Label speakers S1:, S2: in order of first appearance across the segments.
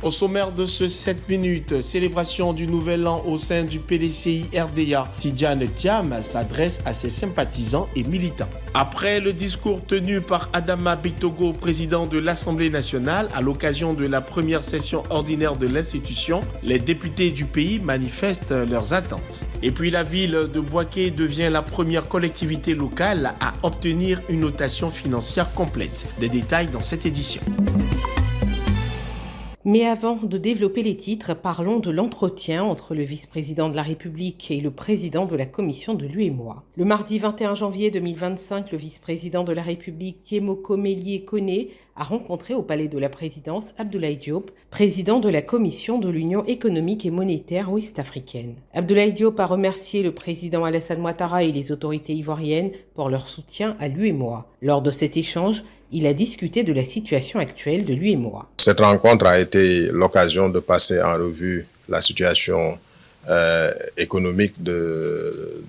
S1: Au sommaire de ce 7 minutes, célébration du nouvel an au sein du PDCI RDA, Tidjane Thiam s'adresse à ses sympathisants et militants. Après le discours tenu par Adama Bictogo, président de l'Assemblée nationale, à l'occasion de la première session ordinaire de l'institution, les députés du pays manifestent leurs attentes. Et puis la ville de Bouaké devient la première collectivité locale à obtenir une notation financière complète. Des détails dans cette édition.
S2: Mais avant de développer les titres, parlons de l'entretien entre le vice-président de la République et le président de la commission de l'UEMOA. Le mardi 21 janvier 2025, le vice-président de la République, Thiemoko Mélié Koné, a rencontré au palais de la présidence Abdoulaye Diop, président de la commission de l'Union économique et monétaire ouest-africaine. Abdoulaye Diop a remercié le président Alassane Ouattara et les autorités ivoiriennes pour leur soutien à l'UEMOA. Lors de cet échange, il a discuté de la situation actuelle de l'UEMOA.
S3: Cette rencontre a été l'occasion de passer en revue la situation économique de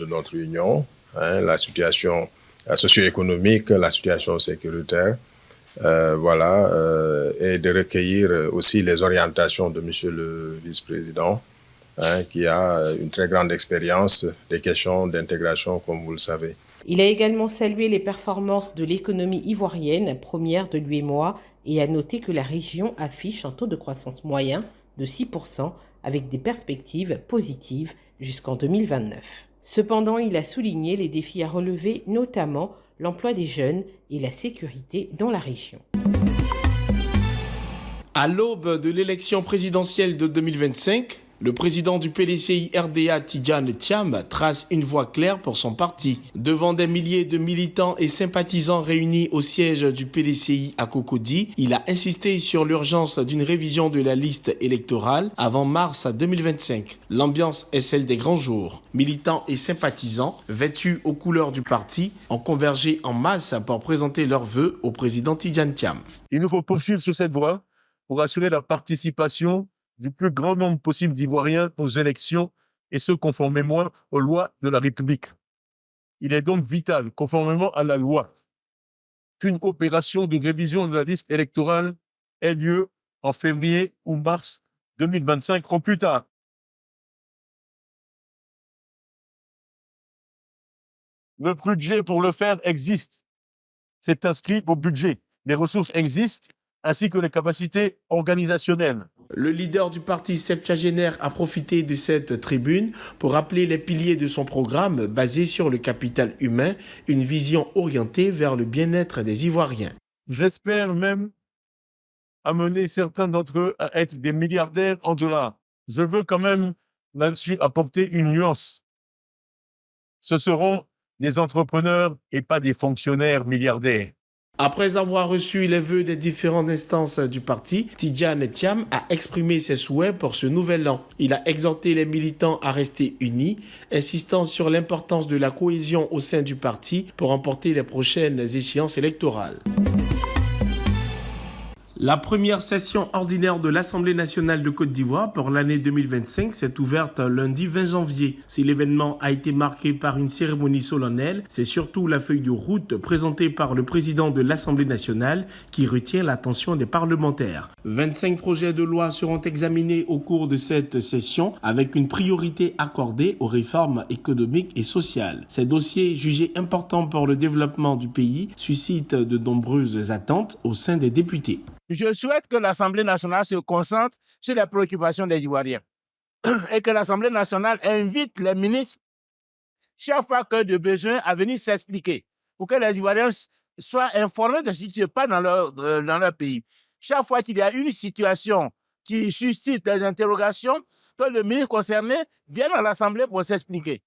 S3: notre Union, la situation socio-économique, la situation sécuritaire, et de recueillir aussi les orientations de monsieur le vice-président, qui a une très grande expérience des questions d'intégration, comme vous le savez.
S2: Il a également salué les performances de l'économie ivoirienne, première de l'UEMOA, et a noté que la région affiche un taux de croissance moyen de 6%, avec des perspectives positives jusqu'en 2029. Cependant, il a souligné les défis à relever, notamment l'emploi des jeunes et la sécurité dans la région.
S1: À l'aube de l'élection présidentielle de 2025, le président du PDCI RDA, Tidjane Thiam, trace une voie claire pour son parti. Devant des milliers de militants et sympathisants réunis au siège du PDCI à Cocody, il a insisté sur l'urgence d'une révision de la liste électorale avant mars 2025. L'ambiance est celle des grands jours. Militants et sympathisants, vêtus aux couleurs du parti, ont convergé en masse pour présenter leurs vœux au président Tidjane Thiam.
S4: Il nous faut poursuivre sur cette voie pour assurer la participation du plus grand nombre possible d'Ivoiriens aux élections, et ce conformément aux lois de la République. Il est donc vital, conformément à la loi, qu'une opération de révision de la liste électorale ait lieu en février ou mars 2025 au plus tard. Le budget pour le faire existe. C'est inscrit au budget. Les ressources existent, ainsi que les capacités organisationnelles.
S1: Le leader du parti septuagénaire a profité de cette tribune pour rappeler les piliers de son programme basé sur le capital humain, une vision orientée vers le bien-être des Ivoiriens.
S4: J'espère même amener certains d'entre eux à être des milliardaires en dollars. Je veux quand même là-dessus apporter une nuance. Ce seront des entrepreneurs et pas des fonctionnaires milliardaires.
S1: Après avoir reçu les vœux des différentes instances du parti, Tidjane Thiam a exprimé ses souhaits pour ce nouvel an. Il a exhorté les militants à rester unis, insistant sur l'importance de la cohésion au sein du parti pour remporter les prochaines échéances électorales. La première session ordinaire de l'Assemblée nationale de Côte d'Ivoire pour l'année 2025 s'est ouverte lundi 20 janvier. Si l'événement a été marqué par une cérémonie solennelle, c'est surtout la feuille de route présentée par le président de l'Assemblée nationale qui retient l'attention des parlementaires. 25 projets de loi seront examinés au cours de cette session avec une priorité accordée aux réformes économiques et sociales. Ces dossiers jugés importants pour le développement du pays suscitent de nombreuses attentes au sein des députés.
S5: Je souhaite que l'Assemblée nationale se concentre sur les préoccupations des Ivoiriens et que l'Assemblée nationale invite les ministres, chaque fois que de besoin, à venir s'expliquer pour que les Ivoiriens soient informés de ce qui se passe dans leur pays. Chaque fois qu'il y a une situation qui suscite des interrogations, que le ministre concerné vienne à l'Assemblée pour s'expliquer.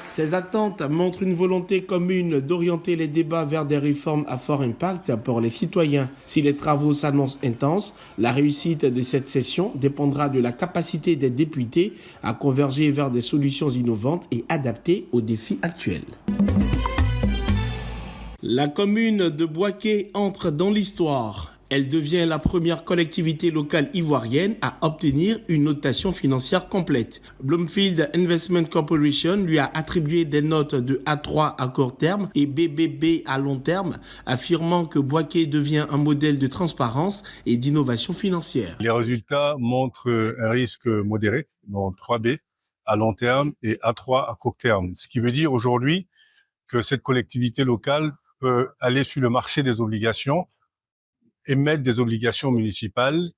S1: Ces attentes montrent une volonté commune d'orienter les débats vers des réformes à fort impact pour les citoyens. Si les travaux s'annoncent intenses, la réussite de cette session dépendra de la capacité des députés à converger vers des solutions innovantes et adaptées aux défis actuels. La commune de Bouaké entre dans l'histoire. Elle devient la première collectivité locale ivoirienne à obtenir une notation financière complète. Bloomfield Investment Corporation lui a attribué des notes de A3 à court terme et BBB à long terme, affirmant que Boaké devient un modèle de transparence et d'innovation financière.
S6: Les résultats montrent un risque modéré, donc 3B à long terme et A3 à court terme. Ce qui veut dire aujourd'hui que cette collectivité locale peut aller sur le marché des obligations, émettre des obligations municipales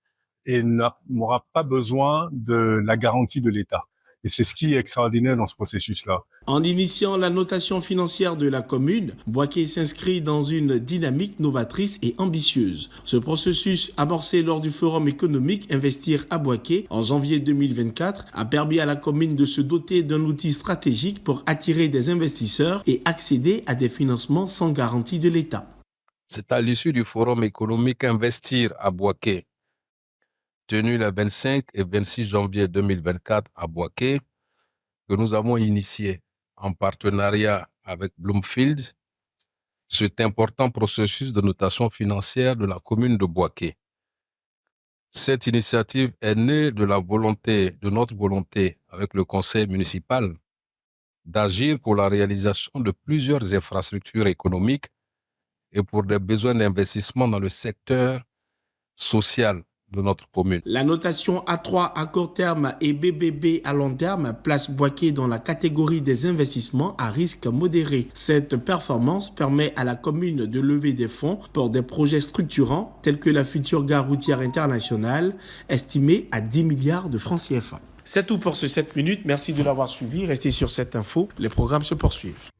S6: et n'aura pas besoin de la garantie de l'État. Et c'est ce qui est extraordinaire dans ce processus-là.
S1: En initiant la notation financière de la commune, Boaké s'inscrit dans une dynamique novatrice et ambitieuse. Ce processus, amorcé lors du forum économique Investir à Boaké en janvier 2024, a permis à la commune de se doter d'un outil stratégique pour attirer des investisseurs et accéder à des financements sans garantie de l'État.
S7: C'est à l'issue du forum économique Investir à Boaké, tenu le 25 et 26 janvier 2024 à Boaké, que nous avons initié, en partenariat avec Bloomfield, cet important processus de notation financière de la commune de Boaké. Cette initiative est née de notre volonté avec le conseil municipal d'agir pour la réalisation de plusieurs infrastructures économiques et pour des besoins d'investissement dans le secteur social de notre commune.
S1: La notation A3 à court terme et BBB à long terme place Boaké dans la catégorie des investissements à risque modéré. Cette performance permet à la commune de lever des fonds pour des projets structurants tels que la future gare routière internationale estimée à 10 milliards de francs CFA. C'est tout pour ce 7 minutes. Merci de l'avoir suivi. Restez sur cette info. Les programmes se poursuivent.